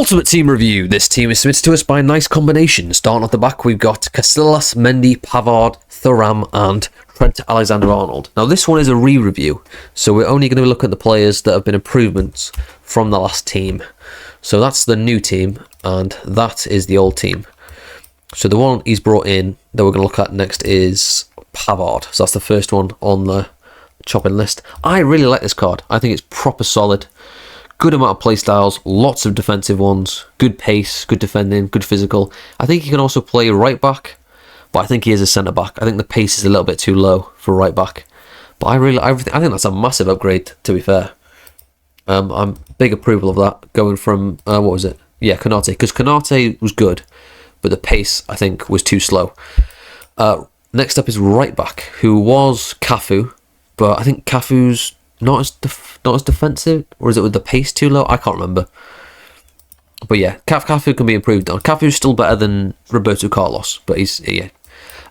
Ultimate Team Review. This team is submitted to us by Nice Combination. Starting off the back, we've got Casillas, Mendy, Pavard, Thuram, and Trent Alexander-Arnold. Now, this one is a re-review, so we're only going to look at the players that have been improvements from the last team. So that's the new team, and that is the old team. So the one he's brought in that we're going to look at next is Pavard. So that's the first one on the chopping list. I really like this card. I think it's proper solid. Good amount of playstyles, lots of defensive ones, good pace, good defending, good physical. I think he can also play right back, but I think he is a centre back. I think the pace is a little bit too low for right back. But I think that's a massive upgrade, to be fair. I'm big approval of that, going from, what was it? Yeah, Konate, because Konate was good, but the pace, I think, was too slow. Next up is right back, who was Cafu, but I think Cafu's not as defensive, or is it with the pace too low? I can't remember. But yeah, Cafu can be improved on. Cafu's still better than Roberto Carlos, but yeah.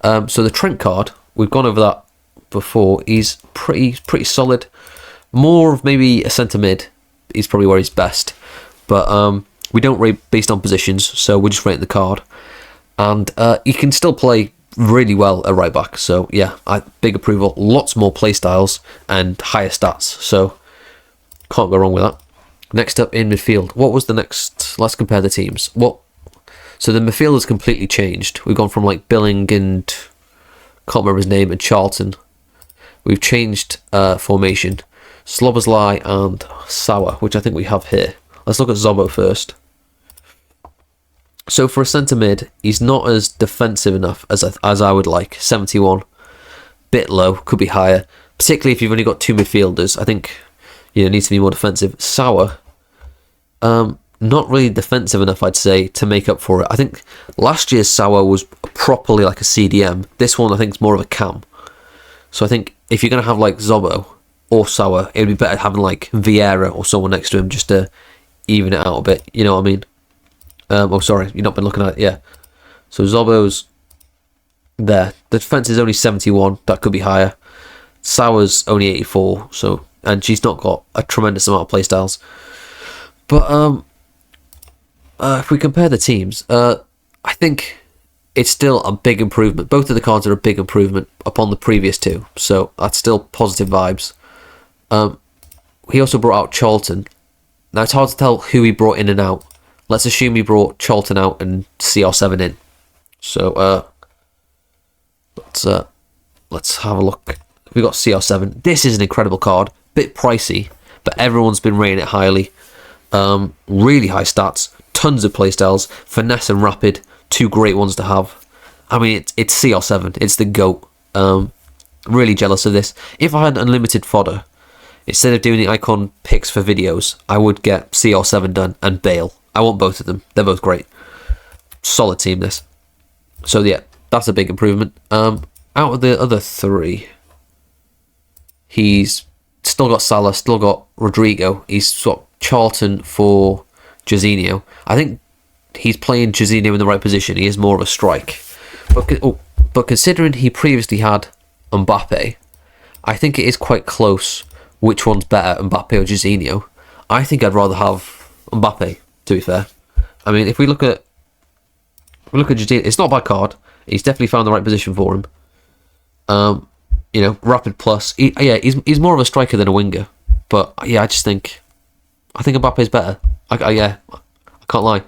So the Trent card, we've gone over that before. He's pretty solid. More of maybe a centre mid. He's probably where he's best. But we don't rate based on positions, so we're just rating the card. And he can still play really well at right back, so yeah, big approval. Lots more play styles and higher stats, so can't go wrong with that. Next up in midfield, what was the next? Let's compare the teams. So the midfield has completely changed. We've gone from like Billing and can't remember his name, and Charlton. We've changed formation. Slobozlai and Sauer, which I think we have here. Let's look at Zobo first. So for a centre mid, he's not as defensive enough as I would like. 71, bit low, could be higher. Particularly if you've only got two midfielders, I think needs to be more defensive. Sauer, not really defensive enough, I'd say, to make up for it. I think last year's Sauer was properly like a CDM. This one I think is more of a cam. So I think if you're gonna have like Zobo or Sauer, it'd be better having like Vieira or someone next to him just to even it out a bit. You know what I mean? Oh, sorry, you've not been looking at it, yeah. So Zobo's there. The defence is only 71, that could be higher. Sauer's only 84, and she's not got a tremendous amount of playstyles. But if we compare the teams, I think it's still a big improvement. Both of the cards are a big improvement upon the previous two, so that's still positive vibes. He also brought out Charlton. Now it's hard to tell who he brought in and out. Let's assume he brought Charlton out and CR7 in. So let's have a look. We got CR7. This is an incredible card. Bit pricey, but everyone's been rating it highly. Really high stats, tons of playstyles, finesse and rapid, two great ones to have. I mean, it's CR7. It's the GOAT. Really jealous of this. If I had unlimited fodder, instead of doing the icon picks for videos, I would get CR7 done and Bale. I want both of them. They're both great. Solid team, this. So, yeah, that's a big improvement. Out of the other three, he's still got Salah, still got Rodrigo. He's got Charlton for Jorginho. I think he's playing Jorginho in the right position. He is more of a strike. But considering he previously had Mbappe, I think it is quite close which one's better, Mbappe or Jorginho. I think I'd rather have Mbappe, to be fair. I mean, if we look at Jorginho, it's not a bad card. He's definitely found the right position for him. Rapid plus. He's more of a striker than a winger. But yeah, I think Mbappe's better. I can't lie.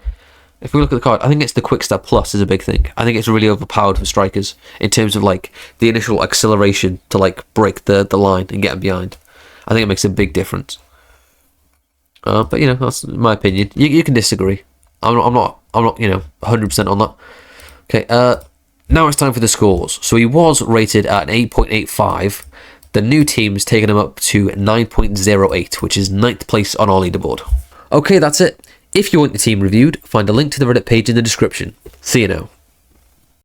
If we look at the card, I think it's the quick step plus is a big thing. I think it's really overpowered for strikers in terms of like the initial acceleration to like break the line and get them behind. I think it makes a big difference. But that's my opinion. You can disagree. I'm not 100% on that. Okay. Now it's time for the scores. So he was rated at an 8.85. The new team's taken him up to 9.08, which is 9th place on our leaderboard. Okay, that's it. If you want your team reviewed, find a link to the Reddit page in the description. See you now.